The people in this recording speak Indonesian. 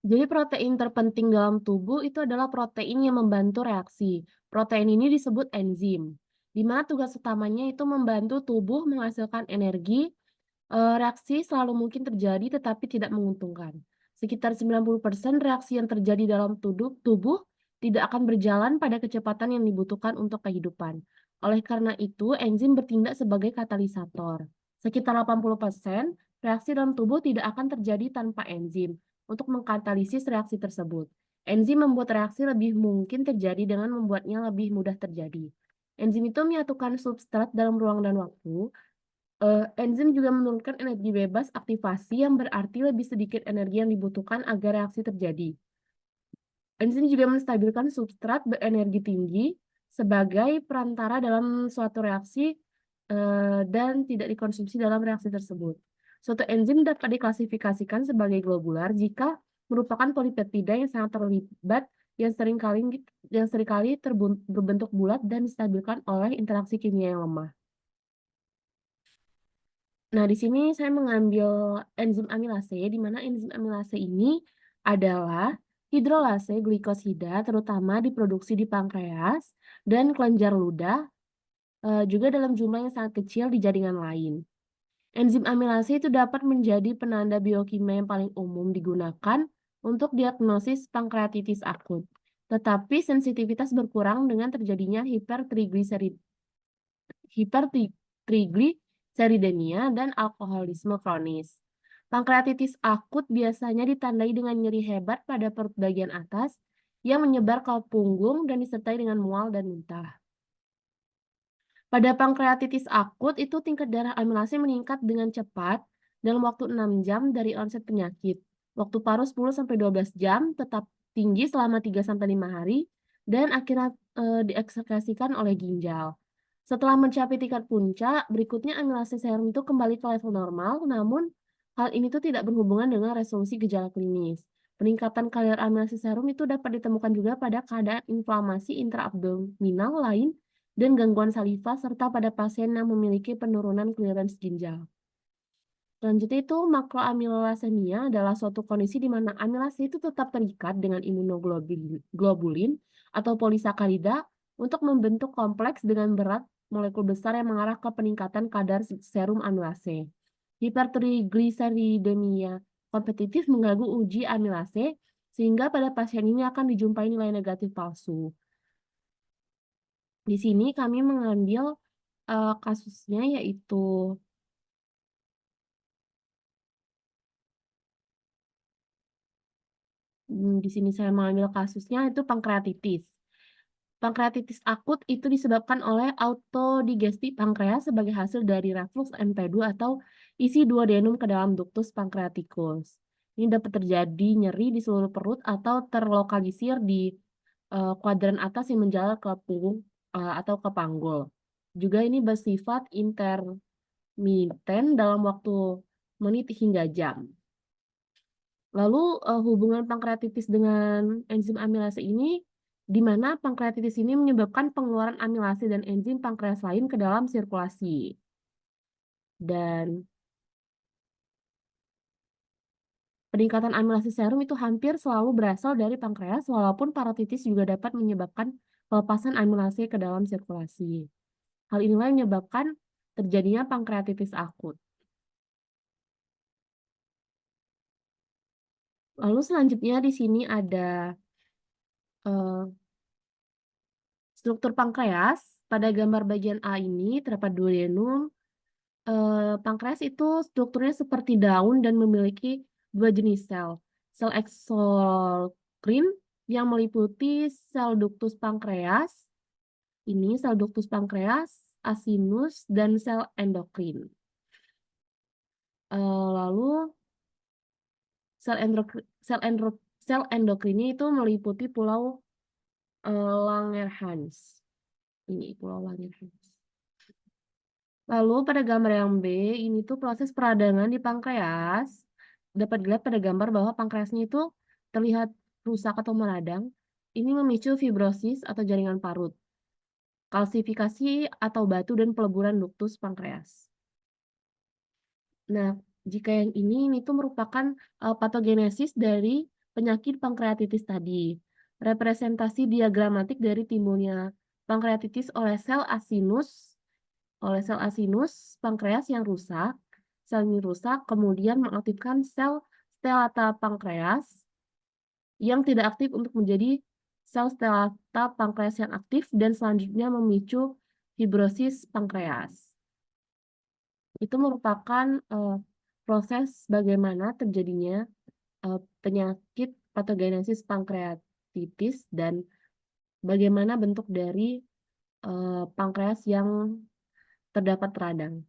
Jadi protein terpenting dalam tubuh itu adalah protein yang membantu reaksi. Protein ini disebut enzim, di mana tugas utamanya itu membantu tubuh menghasilkan energi. Reaksi selalu mungkin terjadi tetapi tidak menguntungkan. Sekitar 90% reaksi yang terjadi dalam tubuh tidak akan berjalan pada kecepatan yang dibutuhkan untuk kehidupan. Oleh karena itu, enzim bertindak sebagai katalisator. Sekitar 80% reaksi dalam tubuh tidak akan terjadi tanpa enzim untuk mengkatalisis reaksi tersebut. Enzim membuat reaksi lebih mungkin terjadi dengan membuatnya lebih mudah terjadi. Enzim itu menyatukan substrat dalam ruang dan waktu. Enzim juga menurunkan energi bebas aktivasi yang berarti lebih sedikit energi yang dibutuhkan agar reaksi terjadi. Enzim juga menstabilkan substrat berenergi tinggi sebagai perantara dalam suatu reaksi dan tidak dikonsumsi dalam reaksi tersebut. Suatu enzim dapat diklasifikasikan sebagai globular jika merupakan polipeptida yang sangat terlibat yang seringkali berbentuk bulat dan distabilkan oleh interaksi kimia yang lemah. Nah, di sini saya mengambil enzim amilase, di mana enzim amilase ini adalah hidrolase glikosida, terutama diproduksi di pankreas dan kelenjar ludah, juga dalam jumlah yang sangat kecil di jaringan lain. Enzim amilase itu dapat menjadi penanda biokimia yang paling umum digunakan untuk diagnosis pankreatitis akut, tetapi sensitivitas berkurang dengan terjadinya hipertrigliseridemia dan alkoholisme kronis. Pankreatitis akut biasanya ditandai dengan nyeri hebat pada perut bagian atas yang menyebar ke punggung dan disertai dengan mual dan muntah. Pada pankreatitis akut itu tingkat darah amilase meningkat dengan cepat dalam waktu 6 jam dari onset penyakit. Waktu paru 10-12 jam tetap tinggi selama 3-5 hari dan akhirnya diekskresikan oleh ginjal. Setelah mencapai tingkat puncak, berikutnya amilase serum itu kembali ke level normal, namun hal ini tuh tidak berhubungan dengan resolusi gejala klinis. Peningkatan kadar amilase serum itu dapat ditemukan juga pada keadaan inflamasi intraabdominal lain dan gangguan saliva serta pada pasien yang memiliki penurunan clearance ginjal. Selanjutnya itu makroamilasemia adalah suatu kondisi di mana amilase itu tetap terikat dengan imunoglobulin atau polisakarida untuk membentuk kompleks dengan berat molekul besar yang mengarah ke peningkatan kadar serum amilase. Hipertrigliseridemia kompetitif mengganggu uji amilase sehingga pada pasien ini akan dijumpai nilai negatif palsu. Di sini kami mengambil kasusnya yaitu di sini saya mengambil kasusnya itu pankreatitis. Pankreatitis akut itu disebabkan oleh autodigesti pankreas sebagai hasil dari reflux MP2 atau isi duodenum ke dalam ductus pancreaticus. Ini dapat terjadi nyeri di seluruh perut atau terlokalisir di kuadran atas yang menjalar ke punggung atau ke panggul. Juga ini bersifat intermiten dalam waktu menit hingga jam. Lalu hubungan pankreatitis dengan enzim amilase ini, di mana pankreatitis ini menyebabkan pengeluaran amilase dan enzim pankreas lain ke dalam sirkulasi. Dan peningkatan amilase serum itu hampir selalu berasal dari pankreas, walaupun parotitis juga dapat menyebabkan pelepasan amilase ke dalam sirkulasi. Hal inilah yang menyebabkan terjadinya pankreatitis akut. Lalu selanjutnya di sini ada struktur pankreas. Pada gambar bagian A ini terdapat duodenum. Pankreas itu strukturnya seperti daun dan memiliki dua jenis sel. Sel eksoskrin yang meliputi sel ductus pankreas, ini sel ductus pankreas, acinus, dan sel endokrin. Lalu sel endokrinnya itu meliputi pulau Langerhans. Ini pulau Langerhans. Lalu pada gambar yang B, ini tuh proses peradangan di pankreas. Dapat dilihat pada gambar bahwa pankreasnya itu terlihat rusak atau meradang. Ini memicu fibrosis atau jaringan parut, kalsifikasi atau batu, dan peleburan ductus pankreas. Nah, jika yang ini tuh merupakan patogenesis dari penyakit pankreatitis tadi. Representasi diagramatik dari timbulnya pankreatitis oleh sel asinus pankreas yang rusak. Sel ini rusak, kemudian mengaktifkan sel stelata pankreas yang tidak aktif untuk menjadi sel stelata pankreas yang aktif dan selanjutnya memicu fibrosis pankreas. Itu merupakan proses bagaimana terjadinya penyakit patogenesis pankreatitis dan bagaimana bentuk dari pankreas yang terdapat radang.